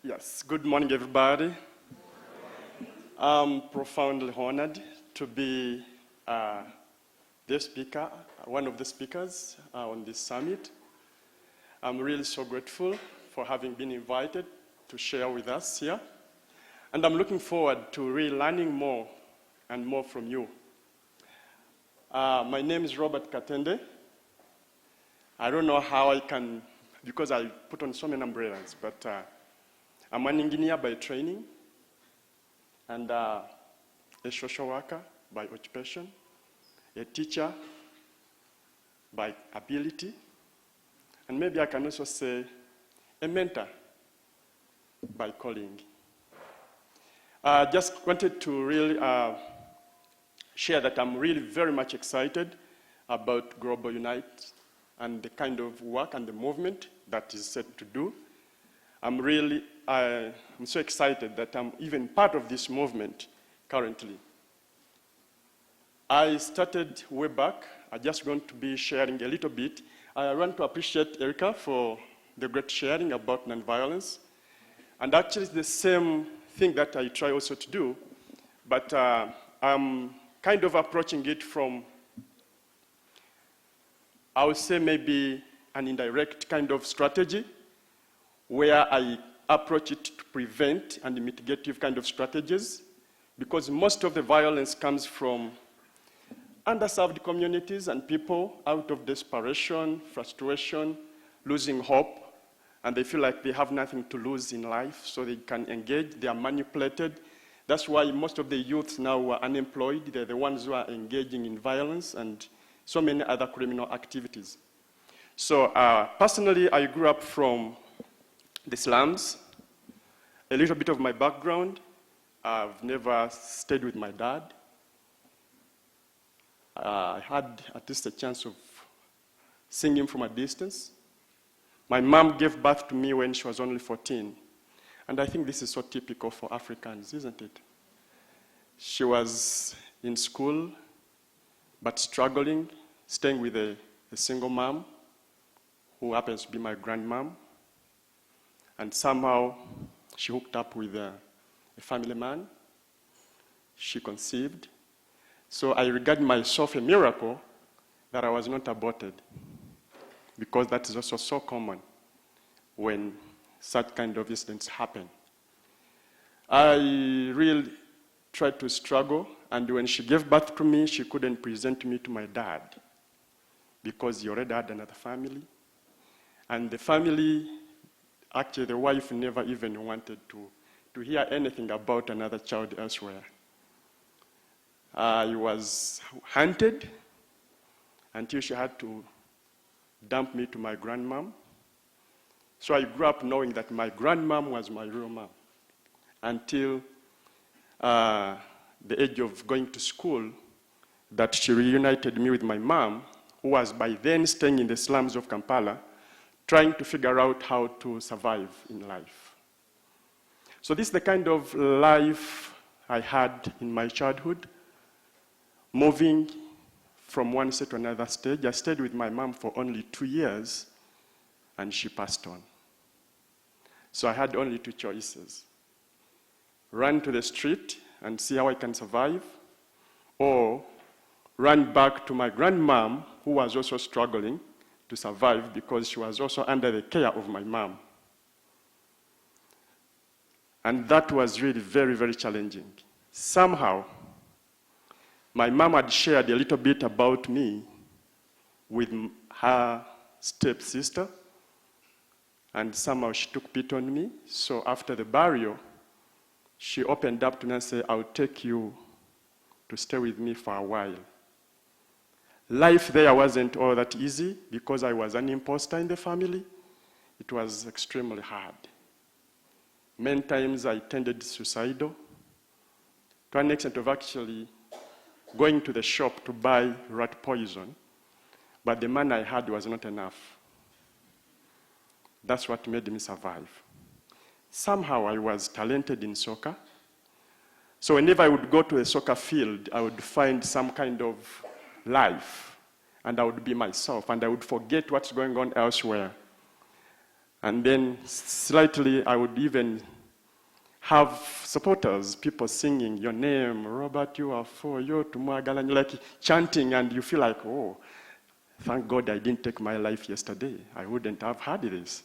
Yes, good morning, everybody. I'm profoundly honored to be the speaker, one of the speakers on this summit. I'm really so grateful for having been invited to share with us here. And I'm looking forward to really learning more and more from you. My name is Robert Katende. I don't know how I can, because I put on so many umbrellas, but I'm an engineer by training and a social worker by occupation, a teacher by ability, and maybe I can also say a mentor by calling. I just wanted to really share that I'm really very much excited about Global Unite and the kind of work and the movement that is set to do. I'm so excited that I'm even part of this movement currently. I started way back. I'm just going to be sharing a little bit. I want to appreciate Erica for the great sharing about nonviolence. And actually it's the same thing that I try also to do, but I'm kind of approaching it from, I would say maybe an indirect kind of strategy, where I approach it to prevent and mitigative kind of strategies, because most of the violence comes from underserved communities and people out of desperation, frustration, losing hope, and they feel like they have nothing to lose in life, so they can engage, they are manipulated. That's why most of the youths now are unemployed. They're the ones who are engaging in violence and so many other criminal activities. So personally, I grew up from the slums. A little bit of my background, I've never stayed with my dad. I had at least a chance of seeing him from a distance. My mom gave birth to me when she was only 14. And I think this is so typical for Africans, isn't it? She was in school, but struggling, staying with a single mom, who happens to be my grandmom. And somehow, she hooked up with a family man. She conceived. So I regard myself a miracle that I was not aborted, because that is also so common when such kind of incidents happen. I really tried to struggle, and when she gave birth to me, she couldn't present me to my dad because he already had another family. And the family, actually the wife never even wanted to hear anything about another child elsewhere. I was hunted until she had to dump me to my grandmom. So I grew up knowing that my grandmom was my real mom until the age of going to school, that she reunited me with my mom, who was by then staying in the slums of Kampala, trying to figure out how to survive in life. So this is the kind of life I had in my childhood, moving from one state to another stage. I stayed with my mom for only 2 years, and she passed on. So I had only 2 choices: run to the street and see how I can survive, or run back to my grandmom, who was also struggling to survive because she was also under the care of my mom. And that was really very, very challenging. Somehow, my mom had shared a little bit about me with her stepsister, and somehow she took pity on me. So after the burial, she opened up to me and said, "I'll take you to stay with me for a while." Life there wasn't all that easy because I was an imposter in the family. It was extremely hard. Many times I tended suicidal, to an extent of actually going to the shop to buy rat poison, but the money I had was not enough. That's what made me survive. Somehow I was talented in soccer. So whenever I would go to a soccer field, I would find some kind of life, and I would be myself, and I would forget what's going on elsewhere. And then slightly, I would even have supporters, people singing your name, Robert, you are for you, Tumwagala, like chanting, and you feel like, oh, thank God I didn't take my life yesterday. I wouldn't have had this.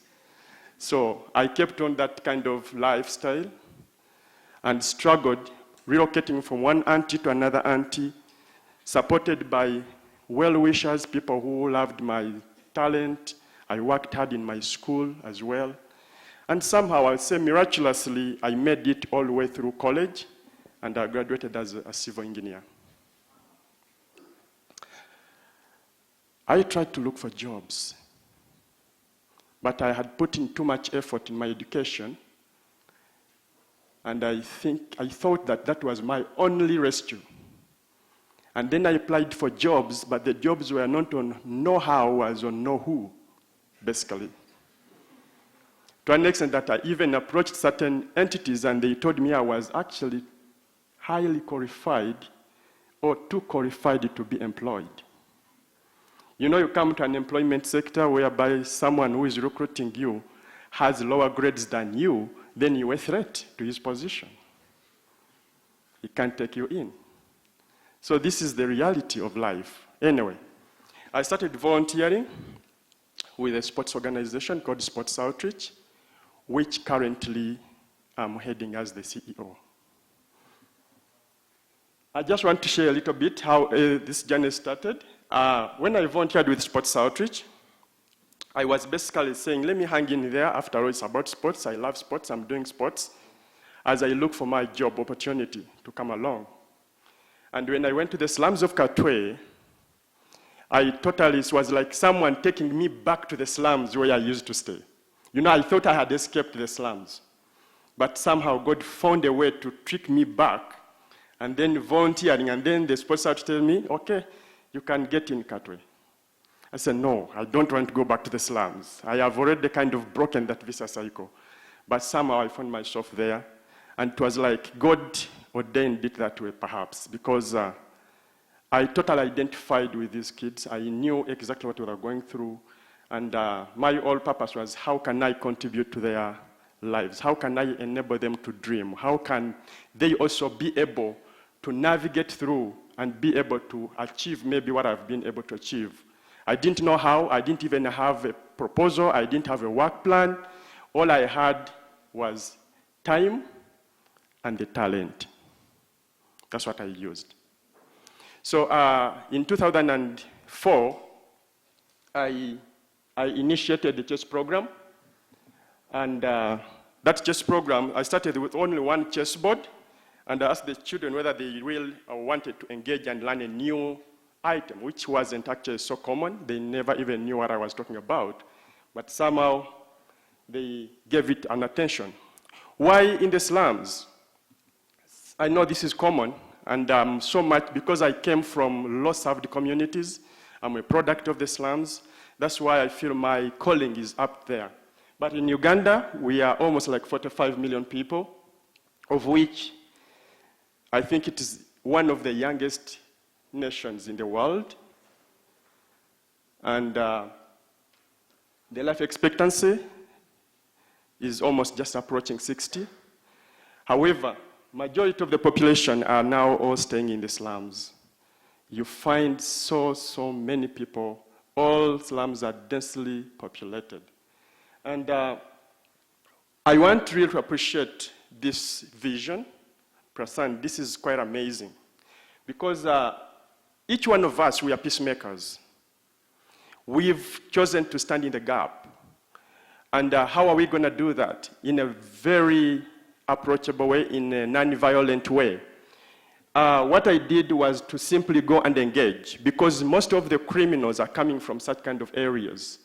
So I kept on that kind of lifestyle and struggled, relocating from one auntie to another auntie, supported by well-wishers, people who loved my talent. I worked hard in my school as well. And somehow, I would say miraculously, I made it all the way through college, and I graduated as a civil engineer. I tried to look for jobs, but I had put in too much effort in my education, and I thought that that was my only rescue. And then I applied for jobs, but the jobs were not on know-how, as on know-who, basically. To an extent that I even approached certain entities and they told me I was actually highly qualified or too qualified to be employed. You know, you come to an employment sector whereby someone who is recruiting you has lower grades than you, then you're a threat to his position. He can't take you in. So this is the reality of life. Anyway, I started volunteering with a sports organization called Sports Outreach, which currently I'm heading as the CEO. I just want to share a little bit how this journey started. When I volunteered with Sports Outreach, I was basically saying, let me hang in there. After all, it's about sports. I love sports. I'm doing sports as I look for my job opportunity to come along. And when I went to the slums of Katwe, it was like someone taking me back to the slums where I used to stay. You know, I thought I had escaped the slums. But somehow God found a way to trick me back, and then volunteering, and then the sponsor told me, okay, you can get in Katwe. I said, no, I don't want to go back to the slums. I have already kind of broken that vicious cycle. But somehow I found myself there, and it was like God ordained it that way, perhaps, because I totally identified with these kids. I knew exactly what they were going through. And my whole purpose was, how can I contribute to their lives? How can I enable them to dream? How can they also be able to navigate through and be able to achieve maybe what I've been able to achieve? I didn't know how. I didn't even have a proposal. I didn't have a work plan. All I had was time and the talent. That's what I used. So in 2004, I initiated the chess program. And that chess program, I started with only one chessboard, and I asked the children whether they really wanted to engage and learn a new item, which wasn't actually so common. They never even knew what I was talking about. But somehow, they gave it an attention. Why in the slums? I know this is common, and so much because I came from low-served communities. I'm a product of the slums. That's why I feel my calling is up there. But in Uganda, we are almost like 45 million people, of which I think it is one of the youngest nations in the world. And the life expectancy is almost just approaching 60. However, majority of the population are now all staying in the slums. You find so many people. All slums are densely populated. And I want really to appreciate this vision. Prasan, this is quite amazing. Because each one of us, we are peacemakers. We've chosen to stand in the gap. And how are we going to do that? In a very approachable way, in a non-violent way. What I did was to simply go and engage, because most of the criminals are coming from such kind of areas.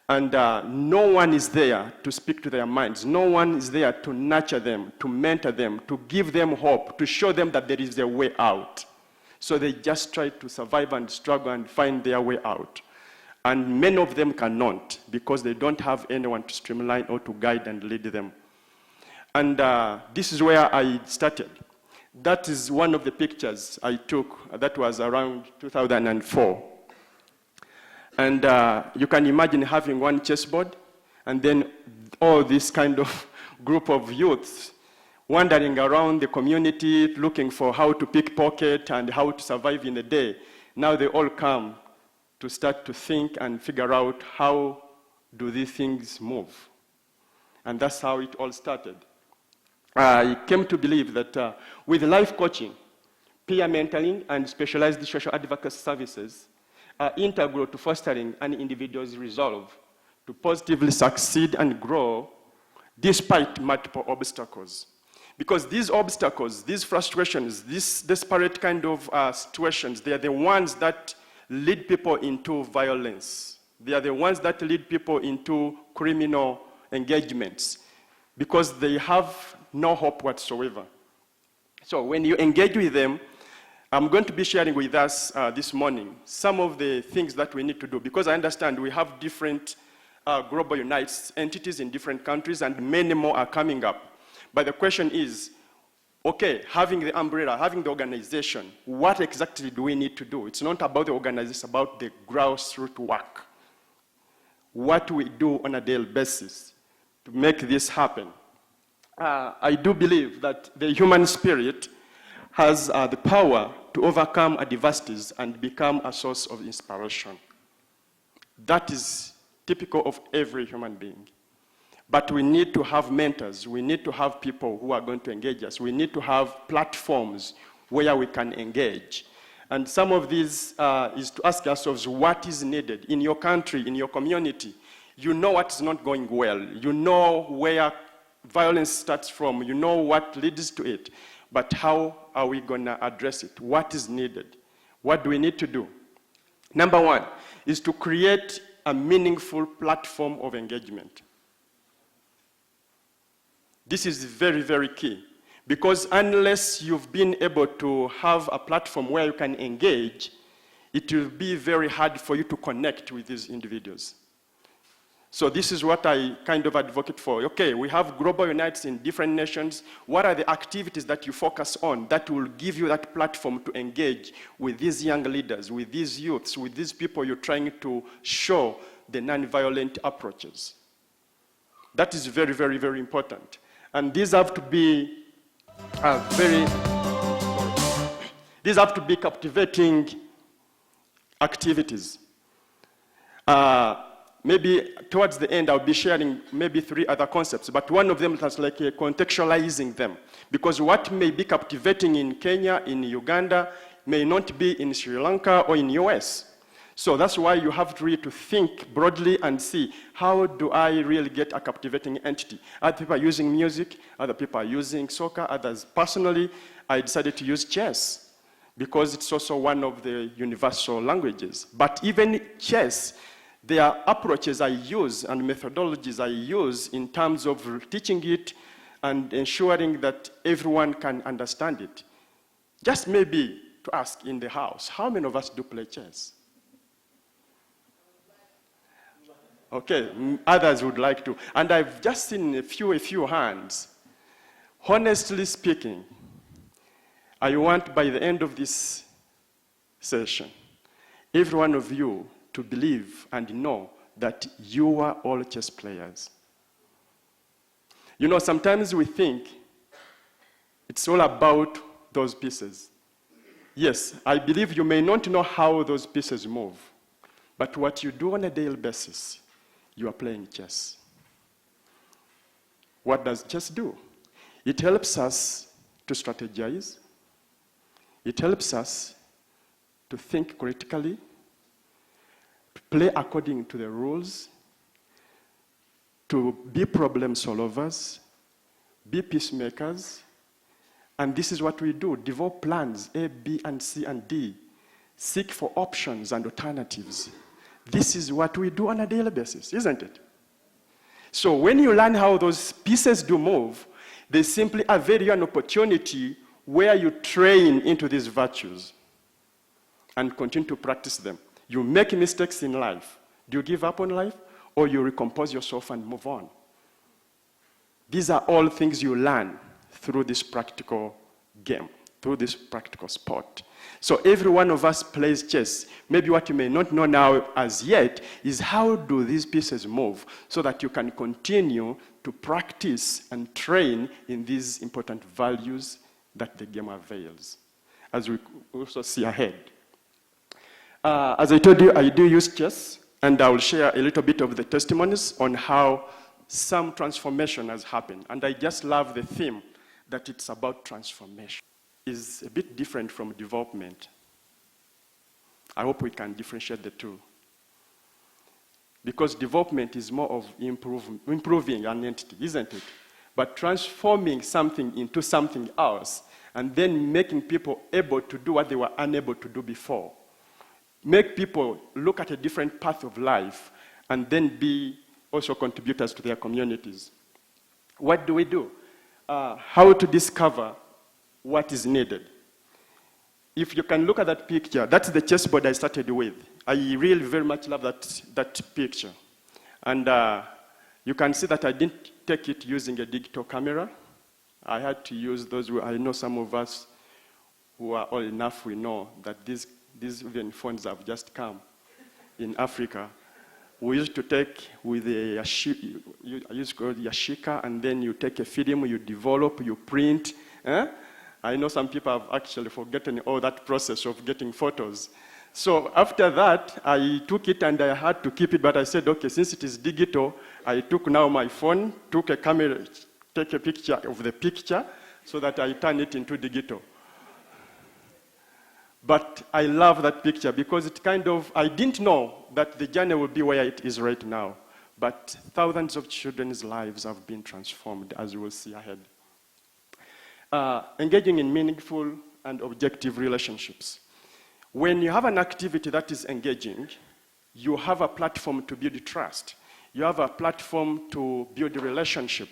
And no one is there to speak to their minds. No one is there to nurture them, to mentor them, to give them hope, to show them that there is a way out. So they just try to survive and struggle and find their way out. And many of them cannot, because they don't have anyone to streamline or to guide and lead them. And this is where I started. That is one of the pictures I took. That was around 2004. And you can imagine having one chessboard and then all this kind of group of youths wandering around the community looking for how to pickpocket and how to survive in the day. Now they all come to start to think and figure out how do these things move. And that's how it all started. I came to believe that with life coaching, peer mentoring, and specialized social advocacy services are integral to fostering an individual's resolve to positively succeed and grow despite multiple obstacles. Because these obstacles, these frustrations, these disparate kind of situations, they are the ones that lead people into violence. They are the ones that lead people into criminal engagements because they have no hope whatsoever. So when you engage with them, I'm going to be sharing with us this morning some of the things that we need to do, because I understand we have different global unites entities in different countries and many more are coming up. But the question is, okay, having the umbrella, having the organization, what exactly do we need to do? It's not about the organization, it's about the grassroots work. What we do on a daily basis to make this happen. I do believe that the human spirit has the power to overcome adversities and become a source of inspiration. That is typical of every human being. But we need to have mentors. We need to have people who are going to engage us. We need to have platforms where we can engage. And some of these is to ask ourselves what is needed in your country, in your community. You know what's not going well. You know where violence starts from. You know what leads to it. But how are we going to address it? What is needed? What do we need to do? Number one is to create a meaningful platform of engagement. This is very, very key, because unless you've been able to have a platform where you can engage, it will be very hard for you to connect with these individuals. So this is what I kind of advocate for. Okay, we have global unites in different nations. What are the activities that you focus on that will give you that platform to engage with these young leaders, with these youths, with these people you're trying to show the non-violent approaches? That is very, very, very important. And these have to be these have to be captivating activities. Maybe towards the end, I'll be sharing maybe 3 other concepts, but one of them is like contextualizing them. Because what may be captivating in Kenya, in Uganda, may not be in Sri Lanka or in US. So that's why you have to really to think broadly and see, how do I really get a captivating entity? Other people are using music, other people are using soccer, others. Personally, I decided to use chess because it's also one of the universal languages. But even chess, there are approaches I use and methodologies I use in terms of teaching it and ensuring that everyone can understand it. Just maybe to ask in the house, how many of us do play chess? Okay, others would like to. And I've just seen a few hands. Honestly speaking, I want by the end of this session, every one of you to believe and know that you are all chess players. You know, sometimes we think it's all about those pieces. Yes, I believe you may not know how those pieces move, but what you do on a daily basis, you are playing chess. What does chess do? It helps us to strategize. It helps us to think critically, to play according to the rules, to be problem solvers, be peacemakers. And this is what we do: develop plans, A, B, and C, and D. Seek for options and alternatives. This is what we do on a daily basis, isn't it? So when you learn how those pieces do move, they simply are very an opportunity where you train into these virtues and continue to practice them. You make mistakes in life. Do you give up on life? Or you recompose yourself and move on? These are all things you learn through this practical game, through this practical sport. So every one of us plays chess. Maybe what you may not know now as yet is how do these pieces move so that you can continue to practice and train in these important values that the game avails, as we also see ahead. As I told you, I do use chess, and I will share a little bit of the testimonies on how some transformation has happened. And I just love the theme that it's about transformation. It's a bit different from development. I hope we can differentiate the two. Because development is more of improving an entity, isn't it? But transforming something into something else and then making people able to do what they were unable to do before. Make people look at a different path of life and then be also contributors to their communities. What do we do? How to discover what is needed. If you can look at that picture, that's the chessboard I started with. I really very much love that picture. And you can see that I didn't take it using a digital camera. I had to use those. I know some of us who are old enough, we know that these even phones have just come in Africa. We used to take with a yashika, I used to call it yashika, and then you take a film, you develop, you print. I know some people have actually forgotten all that process of getting photos. So after that, I took it and I had to keep it, but I said, okay, since it is digital, I took now my phone, took a camera, take a picture of the picture so that I turn it into digital. But I love that picture because it I didn't know that the journey would be where it is right now. But thousands of children's lives have been transformed, as we will see ahead. Engaging in meaningful and objective relationships. When you have an activity that is engaging, you have a platform to build trust. You have a platform to build a relationship.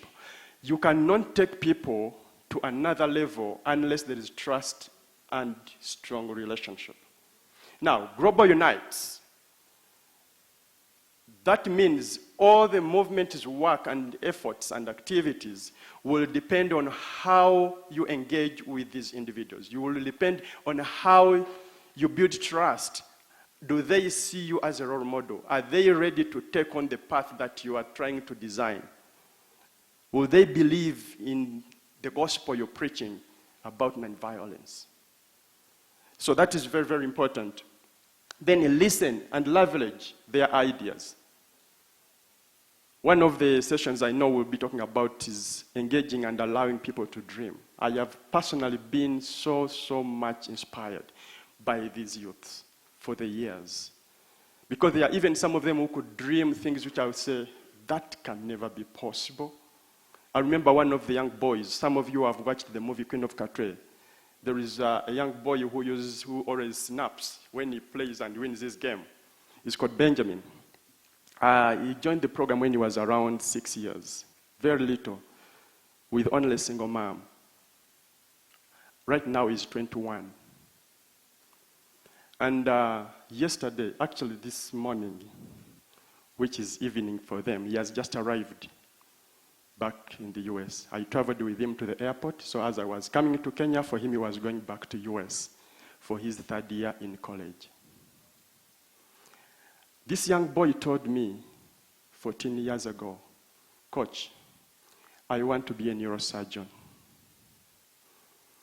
You cannot take people to another level unless there is trust and strong relationship. Now, Global Unites. That means all the movement's work and efforts and activities will depend on how you engage with these individuals. You will depend on how you build trust. Do they see you as a role model? Are they ready to take on the path that you are trying to design? Will they believe in the gospel you're preaching about nonviolence? So that is very, very important. Then listen and leverage their ideas. One of the sessions I know we'll be talking about is engaging and allowing people to dream. I have personally been so much inspired by these youths for the years. Because there are even some of them who could dream things which I would say, that can never be possible. I remember one of the young boys, some of you have watched the movie Queen of Katwe. There is a young boy who always snaps when he plays and wins this game. He's called Benjamin. He joined the program when he was around 6 years, very little, with only a single mom. Right now he's 21. And yesterday, actually this morning, which is evening for them, he has just arrived back in the US. I traveled with him to the airport, so as I was coming to Kenya, for him he was going back to US for his 3rd year in college. This young boy told me 14 years ago, Coach, I want to be a neurosurgeon.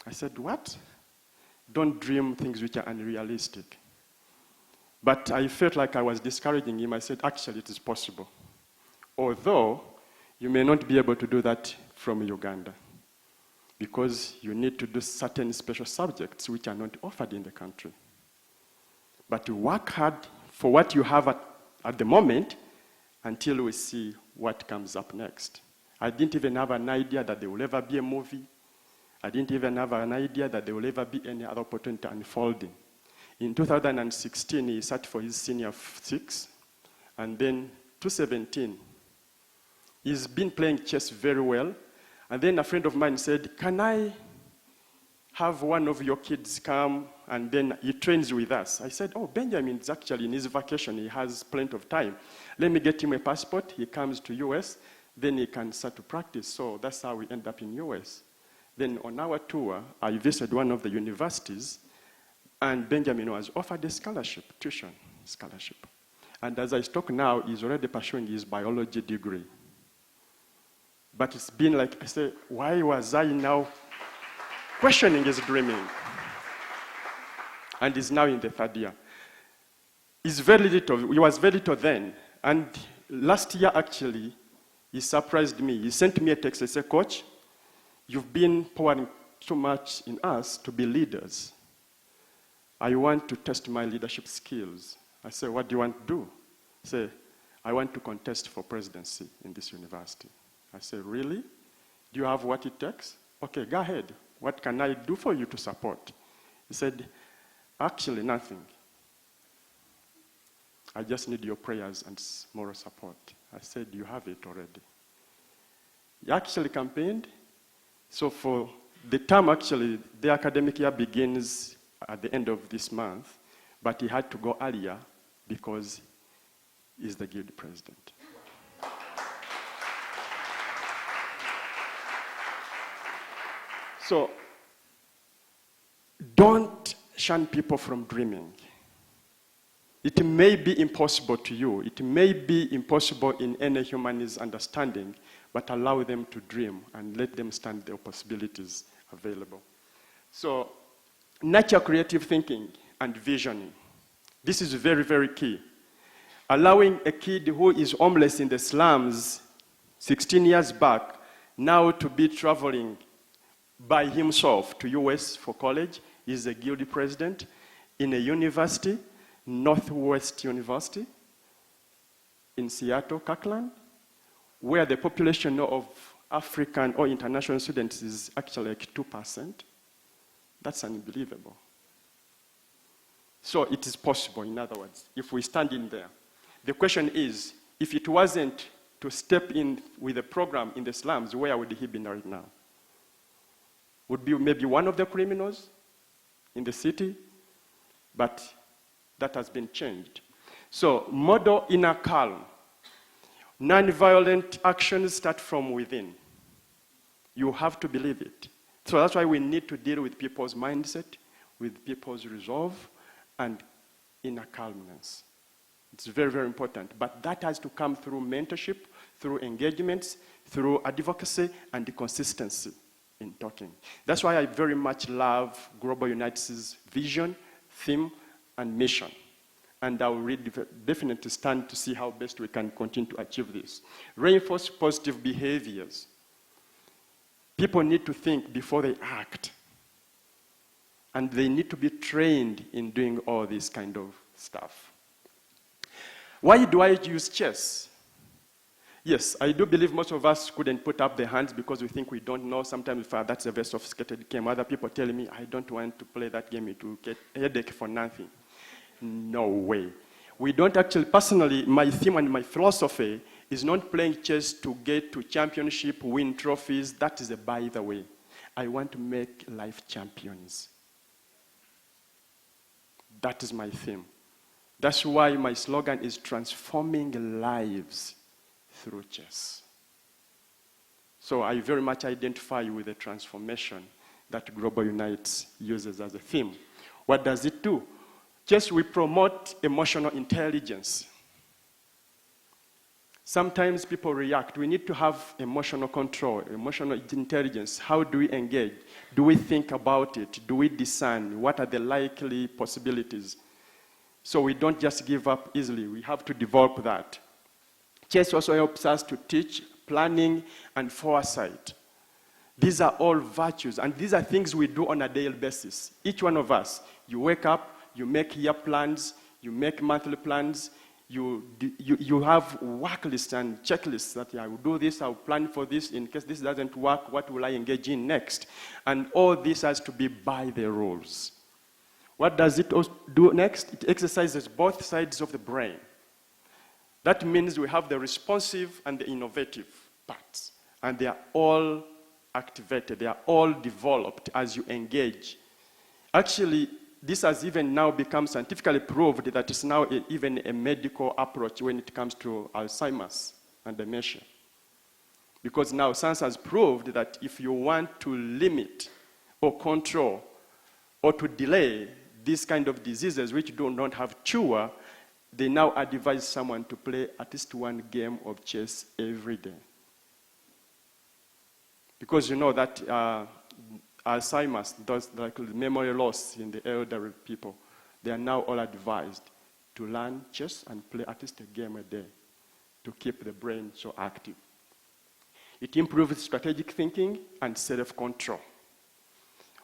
I said, what? Don't dream things which are unrealistic. But I felt like I was discouraging him. I said, actually, it is possible. Although, you may not be able to do that from Uganda because you need to do certain special subjects which are not offered in the country. But you work hard for what you have at the moment until we see what comes up next. I didn't even have an idea that there will ever be a movie. I didn't even have an idea that there will ever be any other opportunity unfolding. In 2016, he sat for his senior 6, and then 2017, he's been playing chess very well. And then a friend of mine said, can I have one of your kids come and then he trains with us? I said, oh, Benjamin is actually in his vacation. He has plenty of time. Let me get him a passport. He comes to US. Then he can start to practice. So that's how we end up in US. Then on our tour, I visited one of the universities. And Benjamin was offered a scholarship, tuition scholarship. And as I talk now, he's already pursuing his biology degree. But it's been like, I say, why was I now questioning his dreaming? And he's now in the third year. He was very little then. And last year, actually, he surprised me. He sent me a text. He said, Coach, you've been pouring too much in us to be leaders. I want to test my leadership skills. I said, what do you want to do? He said, I want to contest for presidency in this university. I said, really? Do you have what it takes? Okay, go ahead. What can I do for you to support? He said, actually nothing. I just need your prayers and moral support. I said, you have it already. He actually campaigned. So for the term, actually, the academic year begins at the end of this month, but he had to go earlier because he's the guild president. So don't shun people from dreaming. It may be impossible to you. It may be impossible in any human's understanding, but allow them to dream and let them stand the possibilities available. So, nurture creative thinking and visioning. This is very, very key. Allowing a kid who is homeless in the slums 16 years back now to be traveling by himself to US for college. He's a guild president in a university, Northwest University in Seattle, Kirkland, where the population of African or international students is actually like 2%. That's unbelievable. So it is possible, in other words, if we stand in there. The question is, if it wasn't to step in with a program in the slums, where would he be right now? Would be maybe one of the criminals in the city, but that has been changed. So model inner calm. Non-violent actions start from within. You have to believe it. So that's why we need to deal with people's mindset, with people's resolve, and inner calmness. It's very, very important. But that has to come through mentorship, through engagements, through advocacy, and the consistency in talking. That's why I very much love Global United's vision, theme, and mission. And I will definitely stand to see how best we can continue to achieve this. Reinforce positive behaviors. People need to think before they act. And they need to be trained in doing all this kind of stuff. Why do I use chess? Yes, I do believe most of us couldn't put up their hands because we think we don't know. Sometimes that's a very sophisticated game. Other people tell me, I don't want to play that game. It will get a headache for nothing. No way. We don't actually, personally, my theme and my philosophy is not playing chess to get to championship, win trophies. That is a by the way. I want to make life champions. That is my theme. That's why my slogan is transforming lives through chess. So I very much identify with the transformation that Global Unite uses as a theme. What does it do? Chess, we promote emotional intelligence. Sometimes people react. We need to have emotional control, emotional intelligence. How do we engage? Do we think about it? Do we discern? What are the likely possibilities? So we don't just give up easily. We have to develop that. Chess also helps us to teach planning and foresight. These are all virtues, and these are things we do on a daily basis. Each one of us, you wake up, you make year plans, you make monthly plans, you have work lists and checklists that I will do this, I will plan for this, in case this doesn't work, what will I engage in next? And all this has to be by the rules. What does it do next? It exercises both sides of the brain. That means we have the responsive and the innovative parts. And they are all activated, they are all developed as you engage. Actually, this has even now become scientifically proved that it's now even a medical approach when it comes to Alzheimer's and dementia. Because now science has proved that if you want to limit or control or to delay these kind of diseases which do not have cure, they now advise someone to play at least one game of chess every day. Because you know that Alzheimer's, those like memory loss in the elderly people, they are now all advised to learn chess and play at least a game a day to keep the brain so active. It improves strategic thinking and self-control.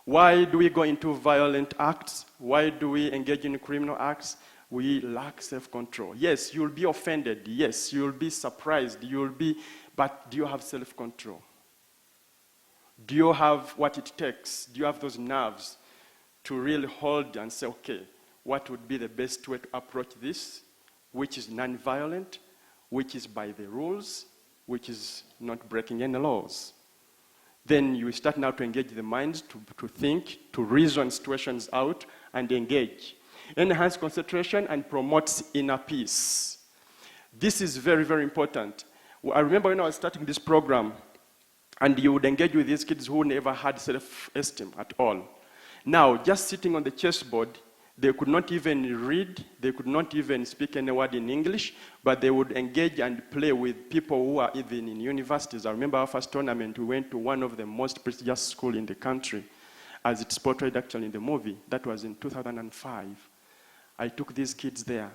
Why do we go into violent acts? Why do we engage in criminal acts? We lack self-control. Yes, you'll be offended. Yes, you'll be surprised. But do you have self-control? Do you have what it takes? Do you have those nerves to really hold and say, okay, what would be the best way to approach this, which is non-violent, which is by the rules, which is not breaking any laws? Then you start now to engage the mind, to think, to reason situations out, and engage. Enhance concentration and promotes inner peace. This is very, very important. I remember when I was starting this program, and you would engage with these kids who never had self-esteem at all. Now, just sitting on the chessboard, they could not even read, they could not even speak any word in English, but they would engage and play with people who are even in universities. I remember our first tournament, we went to one of the most prestigious schools in the country, as it's portrayed actually in the movie. That was in 2005. I took these kids there,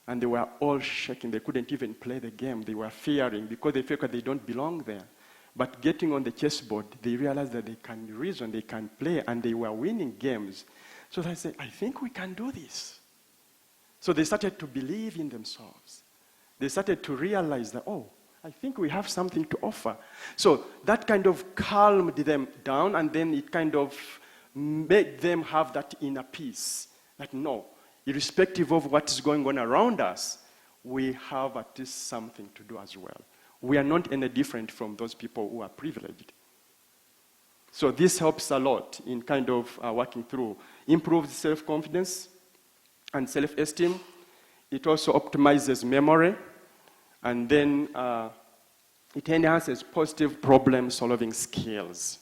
and they were all shaking. They couldn't even play the game. They were fearing because they felt that they don't belong there. But getting on the chessboard, they realized that they can reason, they can play, and they were winning games. So they said, I think we can do this. So they started to believe in themselves. They started to realize that, oh, I think we have something to offer. So that kind of calmed them down, and then it kind of made them have that inner peace. That no, irrespective of what is going on around us, we have at least something to do as well. We are not any different from those people who are privileged. So this helps a lot in kind of working through. Improves self-confidence and self-esteem. It also optimizes memory. And then it enhances positive problem-solving skills.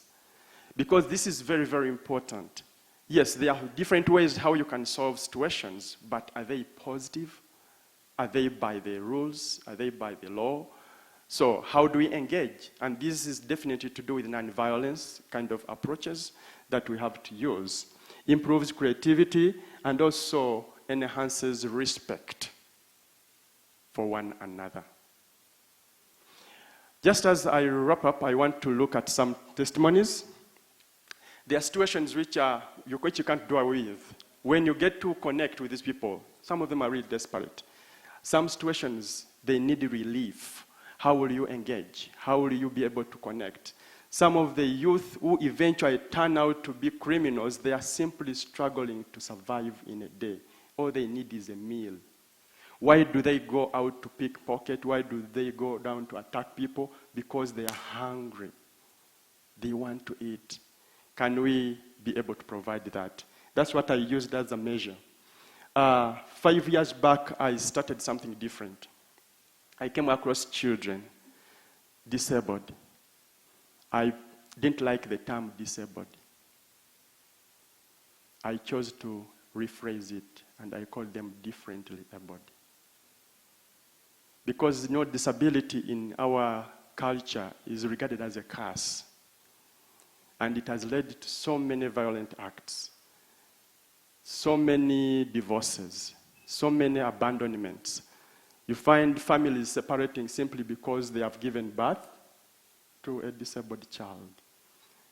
Because this is very, very important. Yes, there are different ways how you can solve situations, but are they positive? Are they by the rules? Are they by the law? So how do we engage? And this is definitely to do with non-violence kind of approaches that we have to use. Improves creativity and also enhances respect for one another. Just as I wrap up, I want to look at some testimonies. There are situations which you can't do away with. When you get to connect with these people, some of them are really desperate. Some situations, they need relief. How will you engage? How will you be able to connect? Some of the youth who eventually turn out to be criminals, they are simply struggling to survive in a day. All they need is a meal. Why do they go out to pickpocket? Why do they go down to attack people? Because they are hungry. They want to eat. Can we be able to provide that? That's what I used as a measure. 5 years back, I started something different. I came across children, disabled. I didn't like the term disabled. I chose to rephrase it, and I called them differently abled. Because disability in our culture is regarded as a curse. And it has led to so many violent acts, so many divorces, so many abandonments. You find families separating simply because they have given birth to a disabled child.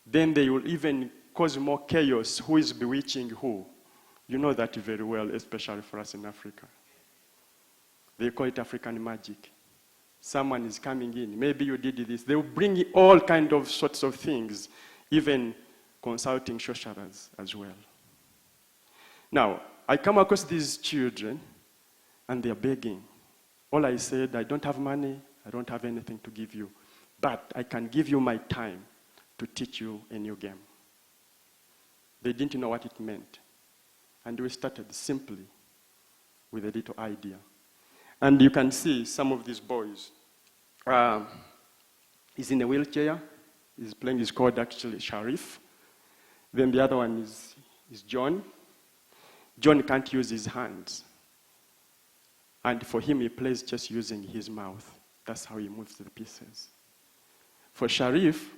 Then they will even cause more chaos. Who is bewitching who? You know that very well, especially for us in Africa. They call it African magic. Someone is coming in. Maybe you did this. They will bring all kinds of sorts of things, even consulting sorcerers as well. Now, I come across these children, and they're begging. All I said, I don't have money, I don't have anything to give you, but I can give you my time to teach you a new game. They didn't know what it meant. And we started simply with a little idea. And you can see some of these boys. He's in a wheelchair. He's playing, he's called actually Sharif. Then the other one is John. John can't use his hands. And for him, he plays just using his mouth. That's how he moves the pieces. For Sharif,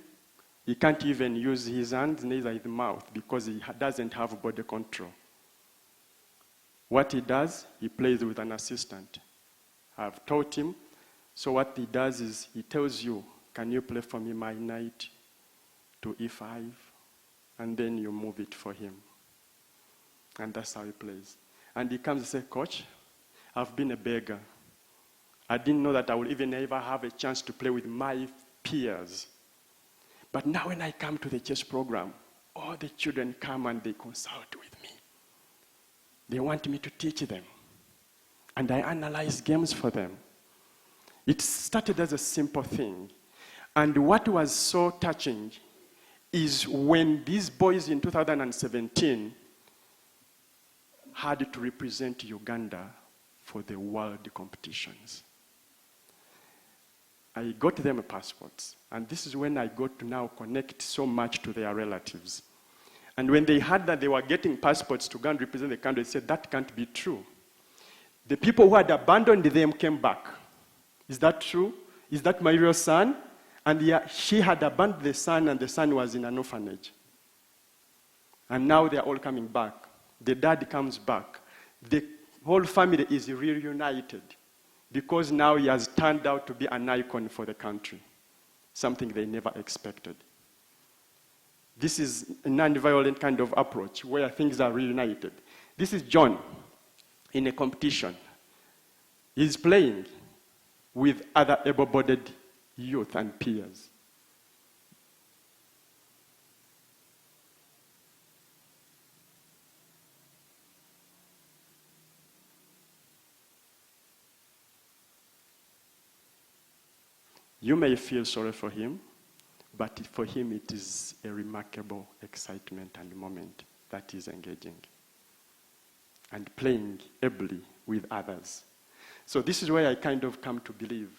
he can't even use his hands, neither his mouth, because he doesn't have body control. What he does, he plays with an assistant. I've taught him. So what he does is he tells you, can you play for me my knight to e5? And then you move it for him. And that's how he plays. And he comes and says, Coach, I've been a beggar. I didn't know that I would even ever have a chance to play with my peers. But now when I come to the chess program, all the children come and they consult with me. They want me to teach them. And I analyze games for them. It started as a simple thing. And what was so touching is when these boys in 2017 had to represent Uganda for the world competitions. I got them passports, and this is when I got to now connect so much to their relatives. And when they heard that they were getting passports to go and represent the country, they said, that can't be true. The people who had abandoned them came back. Is that true? Is that my real son? And she had abandoned the son, and the son was in an orphanage. And now they're all coming back. The dad comes back. The whole family is reunited because now he has turned out to be an icon for the country, something they never expected. This is a non-violent kind of approach where things are reunited. This is John in a competition. He's playing with other able-bodied youth and peers. You may feel sorry for him, but for him it is a remarkable excitement and moment that is engaging and playing ably with others. So this is where I kind of come to believe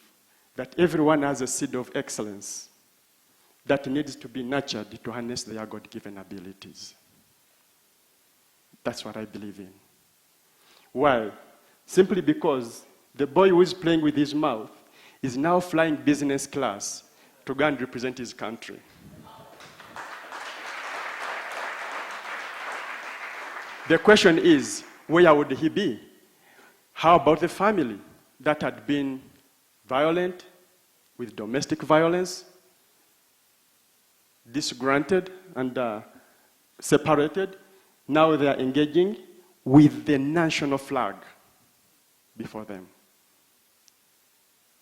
that everyone has a seed of excellence that needs to be nurtured to harness their God-given abilities. That's what I believe in. Why? Simply because the boy who is playing with his mouth is now flying business class to go and represent his country. The question is, where would he be? How about the family that had been violent, with domestic violence, disgruntled and separated? Now they are engaging with the national flag before them.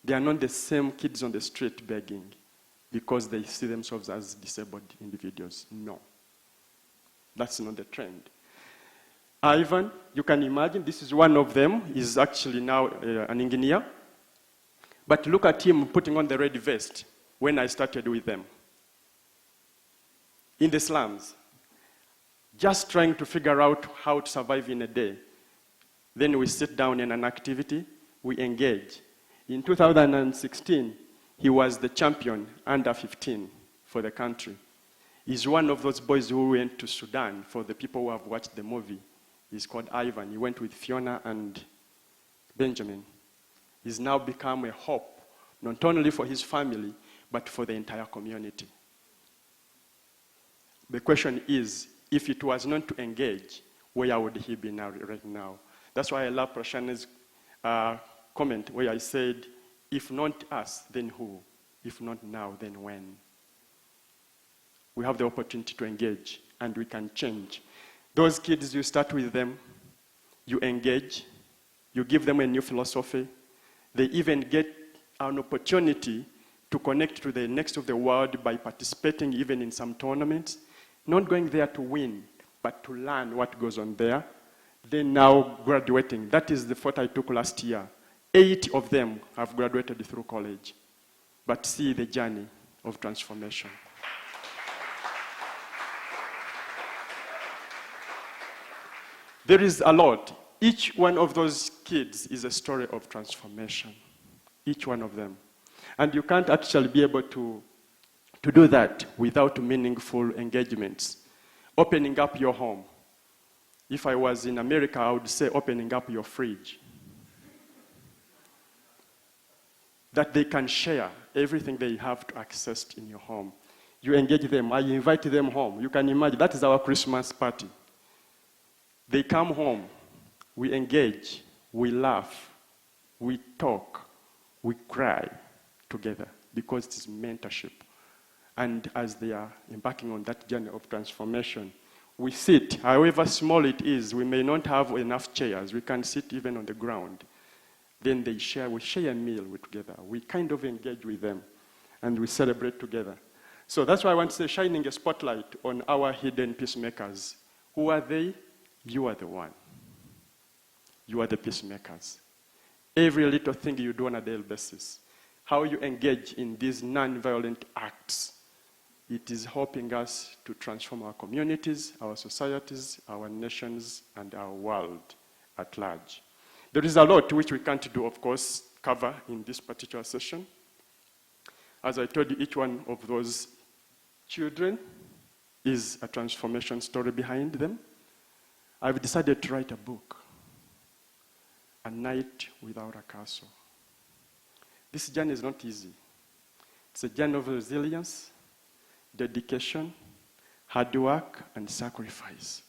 They are not the same kids on the street begging because they see themselves as disabled individuals. No. That's not the trend. Ivan, you can imagine, this is one of them. He's actually now an engineer. But look at him putting on the red vest when I started with them. In the slums, just trying to figure out how to survive in a day. Then we sit down in an activity, we engage. In 2016, he was the champion under 15 for the country. He's one of those boys who went to Sudan. For the people who have watched the movie, he's called Ivan. He went with Phiona and Benjamin. He's now become a hope, not only for his family, but for the entire community. The question is, if it was not to engage, where would he be now, right now? That's why I love Prashana's comment where I said, if not us, then who? If not now, then when? We have the opportunity to engage, and we can change. Those kids, you start with them, you engage, you give them a new philosophy. They even get an opportunity to connect to the next of the world by participating even in some tournaments, not going there to win, but to learn what goes on there. They now graduating. That is the photo I took last year. 8 of them have graduated through college. But see the journey of transformation. There is a lot. Each one of those kids is a story of transformation. Each one of them. And you can't actually be able to do that without meaningful engagements. Opening up your home. If I was in America, I would say opening up your fridge. That they can share everything they have to access in your home. You engage them, I invite them home. You can imagine, that is our Christmas party. They come home, we engage, we laugh, we talk, we cry together because it is mentorship. And as they are embarking on that journey of transformation, we sit, however small it is, we may not have enough chairs, we can sit even on the ground. Then we share a meal together. We kind of engage with them and we celebrate together. So that's why I want to say, shining a spotlight on our hidden peacemakers. Who are they? You are the one. You are the peacemakers. Every little thing you do on a daily basis, how you engage in these non-violent acts, it is helping us to transform our communities, our societies, our nations, and our world at large. There is a lot which we can't do, of course, cover in this particular session. As I told you, each one of those children is a transformation story behind them. I've decided to write a book, A Night Without a Castle. This journey is not easy. It's a journey of resilience, dedication, hard work, and sacrifice.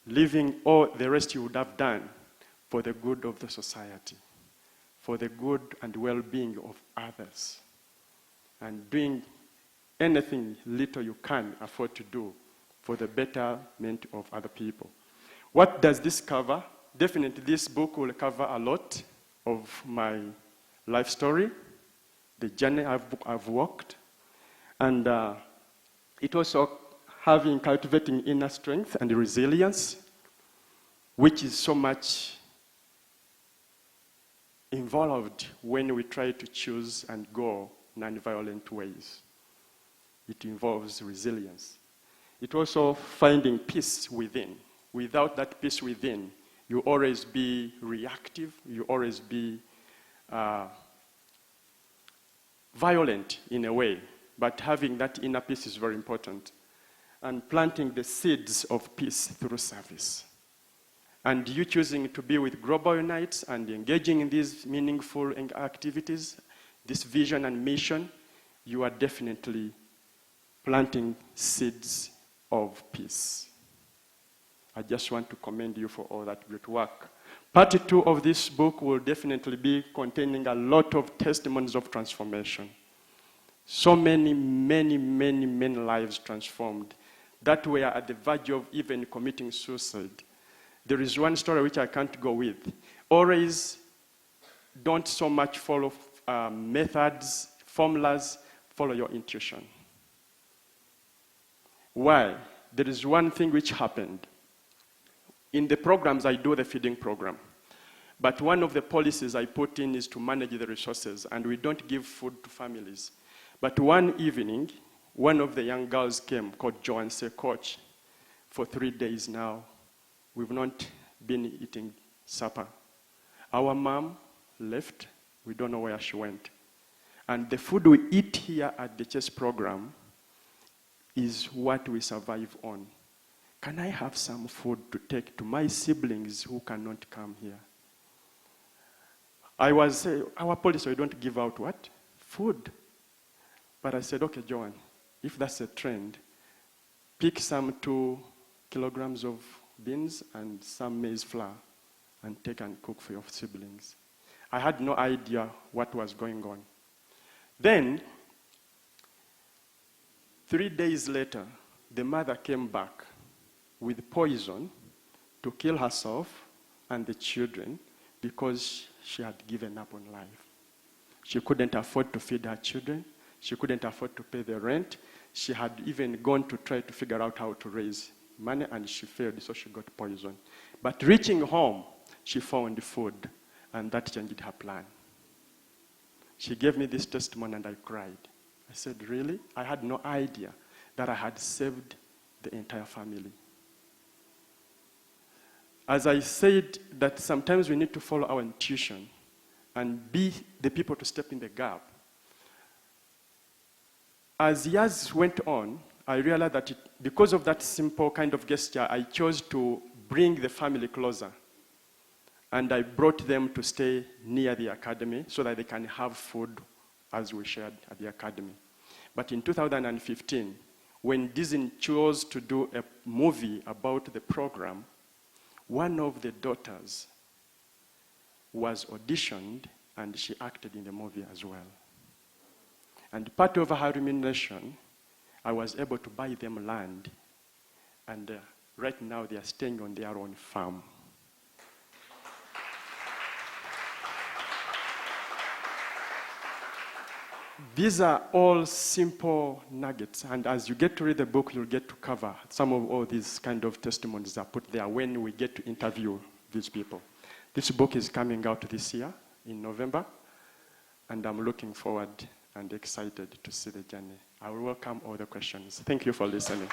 Leaving all the rest you would have done for the good of the society, for the good and well-being of others, and doing anything little you can afford to do for the betterment of other people. What does this cover? Definitely this book will cover a lot of my life story, the journey I've walked, and it also cultivating inner strength and resilience, which is so much involved when we try to choose and go non-violent ways. It involves resilience. It also finding peace within. Without that peace within, you always be reactive, you always be violent in a way, but having that inner peace is very important. And planting the seeds of peace through service. And you choosing to be with Global Unites and engaging in these meaningful activities, this vision and mission, you are definitely planting seeds of peace. I just want to commend you for all that great work. Part 2 of this book will definitely be containing a lot of testimonies of transformation. So many lives transformed that were at the verge of even committing suicide. There is one story which I can't go with. Always don't so much follow methods, formulas, follow your intuition. Why? There is one thing which happened. In the programs, I do the feeding program. But one of the policies I put in is to manage the resources, and we don't give food to families. But one evening, one of the young girls came, called Jo, and said, "Coach, for 3 days now, we've not been eating supper. Our mom left, we don't know where she went. And the food we eat here at the chess program is what we survive on. Can I have some food to take to my siblings who cannot come here?" I was saying, our policy, we don't give out what? Food. But I said, "Okay, Joan, if that's a trend, pick some 2 kilograms of beans and some maize flour and take and cook for your siblings." I had no idea what was going on. Then, 3 days later, the mother came back with poison to kill herself and the children because she had given up on life. She couldn't afford to feed her children. She couldn't afford to pay the rent. She had even gone to try to figure out how to raise money, and she failed, so she got poisoned. But reaching home, she found food, and that changed her plan. She gave me this testimony, and I cried. I said, "Really? I had no idea that I had saved the entire family." As I said, that sometimes we need to follow our intuition and be the people to step in the gap. As years went on, I realized that because of that simple kind of gesture, I chose to bring the family closer. And I brought them to stay near the academy so that they can have food as we shared at the academy. But in 2015, when Disney chose to do a movie about the program, one of the daughters was auditioned and she acted in the movie as well. And part of her remuneration, I was able to buy them land, and right now they are staying on their own farm. These are all simple nuggets, and as you get to read the book, you'll get to cover some of all these kind of testimonies that are put there when we get to interview these people. This book is coming out this year in November, and I'm looking forward and excited to see the journey. I will welcome all the questions. Thank you for listening.